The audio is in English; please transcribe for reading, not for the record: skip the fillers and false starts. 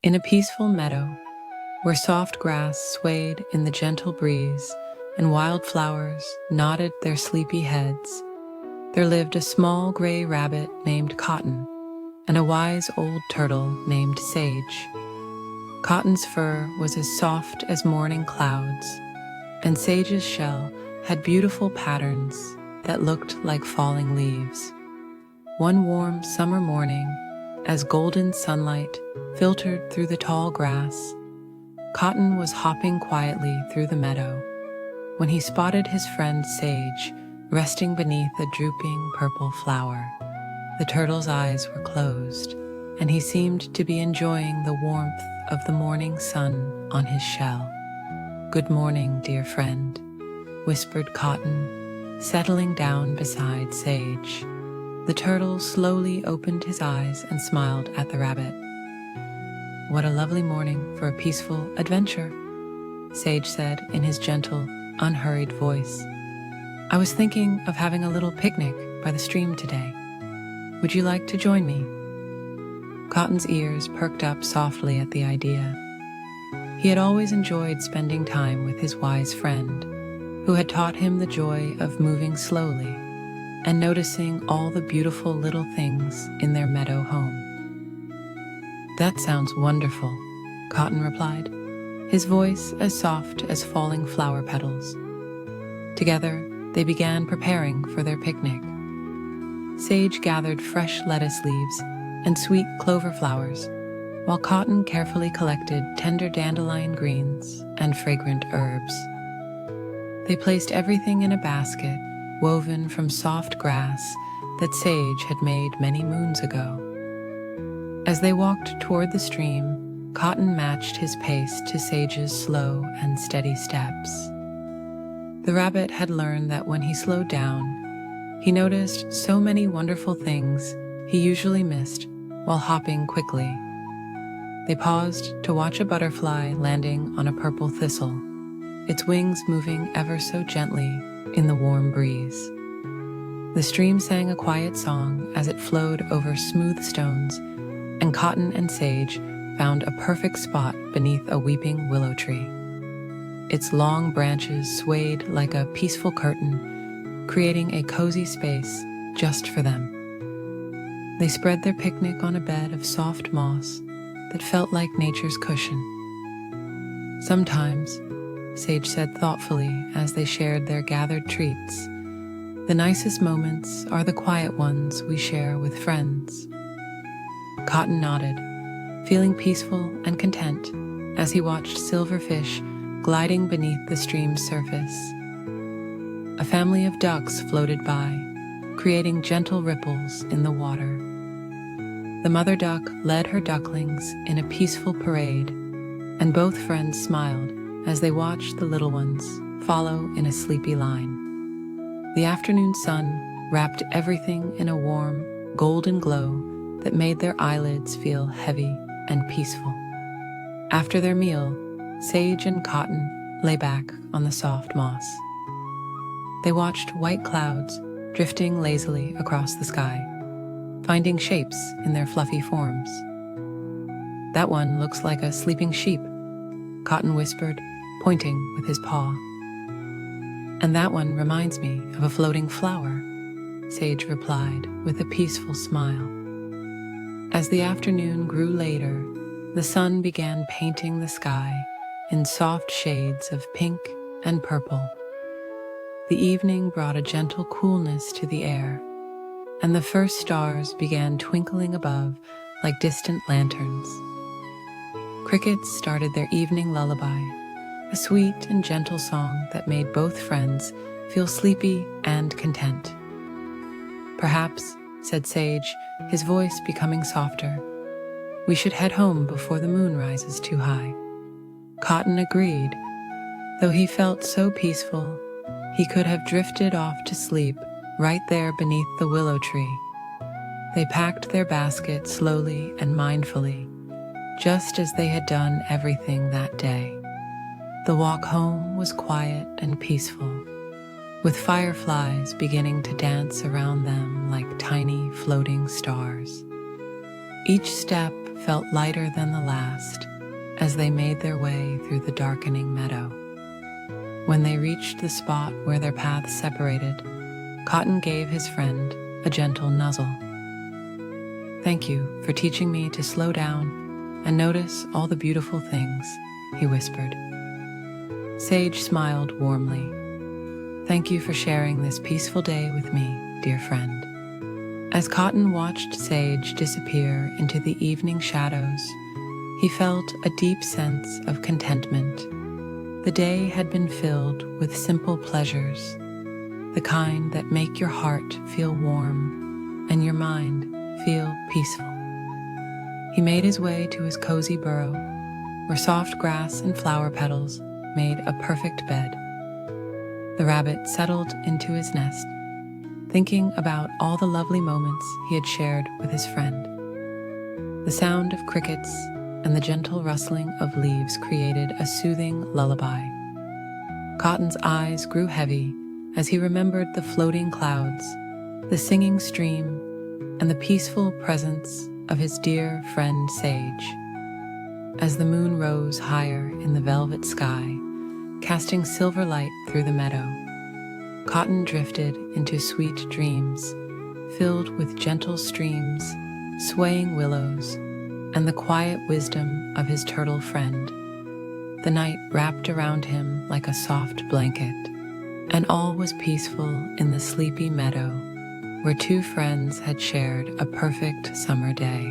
In a peaceful meadow, where soft grass swayed in the gentle breeze and wildflowers nodded their sleepy heads, there lived a small gray rabbit named Cotton and a wise old turtle named Sage. Cotton's fur was as soft as morning clouds, and Sage's shell had beautiful patterns that looked like falling leaves. One warm summer morning, as golden sunlight filtered through the tall grass, Cotton was hopping quietly through the meadow when he spotted his friend Sage resting beneath a drooping purple flower. The turtle's eyes were closed, and he seemed to be enjoying the warmth of the morning sun on his shell. "Good morning, dear friend," whispered Cotton, settling down beside Sage. The turtle slowly opened his eyes and smiled at the rabbit. "What a lovely morning for a peaceful adventure," Sage said in his gentle, unhurried voice. "I was thinking of having a little picnic by the stream today. Would you like to join me?" Cotton's ears perked up softly at the idea. He had always enjoyed spending time with his wise friend, who had taught him the joy of moving slowly and noticing all the beautiful little things in their meadow home. "That sounds wonderful," Cotton replied, his voice as soft as falling flower petals. Together, they began preparing for their picnic. Sage gathered fresh lettuce leaves and sweet clover flowers, while Cotton carefully collected tender dandelion greens and fragrant herbs. They placed everything in a basket woven from soft grass that Sage had made many moons ago. As they walked toward the stream, Cotton matched his pace to Sage's slow and steady steps. The rabbit had learned that when he slowed down, he noticed so many wonderful things he usually missed while hopping quickly. They paused to watch a butterfly landing on a purple thistle, its wings moving ever so gently in the warm breeze. The stream sang a quiet song as it flowed over smooth stones, and Cotton and Sage found a perfect spot beneath a weeping willow tree. Its long branches swayed like a peaceful curtain, creating a cozy space just for them. They spread their picnic on a bed of soft moss that felt like nature's cushion. "Sometimes," Sage said thoughtfully as they shared their gathered treats, "the nicest moments are the quiet ones we share with friends." Cotton nodded, feeling peaceful and content as he watched silverfish gliding beneath the stream's surface. A family of ducks floated by, creating gentle ripples in the water. The mother duck led her ducklings in a peaceful parade, and both friends smiled as they watched the little ones follow in a sleepy line. The afternoon sun wrapped everything in a warm, golden glow that made their eyelids feel heavy and peaceful. After their meal, Sage and Cotton lay back on the soft moss. They watched white clouds drifting lazily across the sky, finding shapes in their fluffy forms. "That one looks like a sleeping sheep," Cotton whispered, pointing with his paw. "And that one reminds me of a floating flower," Sage replied with a peaceful smile. As the afternoon grew later, the sun began painting the sky in soft shades of pink and purple. The evening brought a gentle coolness to the air, and the first stars began twinkling above like distant lanterns. Crickets started their evening lullaby, a sweet and gentle song that made both friends feel sleepy and content. "Perhaps," said Sage, his voice becoming softer, "we should head home before the moon rises too high." Cotton agreed. Though he felt so peaceful, he could have drifted off to sleep right there beneath the willow tree. They packed their basket slowly and mindfully, just as they had done everything that day. The walk home was quiet and peaceful, with fireflies beginning to dance around them like tiny floating stars. Each step felt lighter than the last as they made their way through the darkening meadow. When they reached the spot where their paths separated, Cotton gave his friend a gentle nuzzle. "Thank you for teaching me to slow down and notice all the beautiful things," he whispered. Sage smiled warmly. "Thank you for sharing this peaceful day with me, dear friend." As Cotton watched Sage disappear into the evening shadows, he felt a deep sense of contentment. The day had been filled with simple pleasures, the kind that make your heart feel warm and your mind feel peaceful. He made his way to his cozy burrow, where soft grass and flower petals made a perfect bed. The rabbit settled into his nest, thinking about all the lovely moments he had shared with his friend. The sound of crickets and the gentle rustling of leaves created a soothing lullaby. Cotton's eyes grew heavy as he remembered the floating clouds, the singing stream, and the peaceful presence of his dear friend Sage. As the moon rose higher in the velvet sky, casting silver light through the meadow, Cotton drifted into sweet dreams, filled with gentle streams, swaying willows, and the quiet wisdom of his turtle friend. The night wrapped around him like a soft blanket, and all was peaceful in the sleepy meadow where two friends had shared a perfect summer day.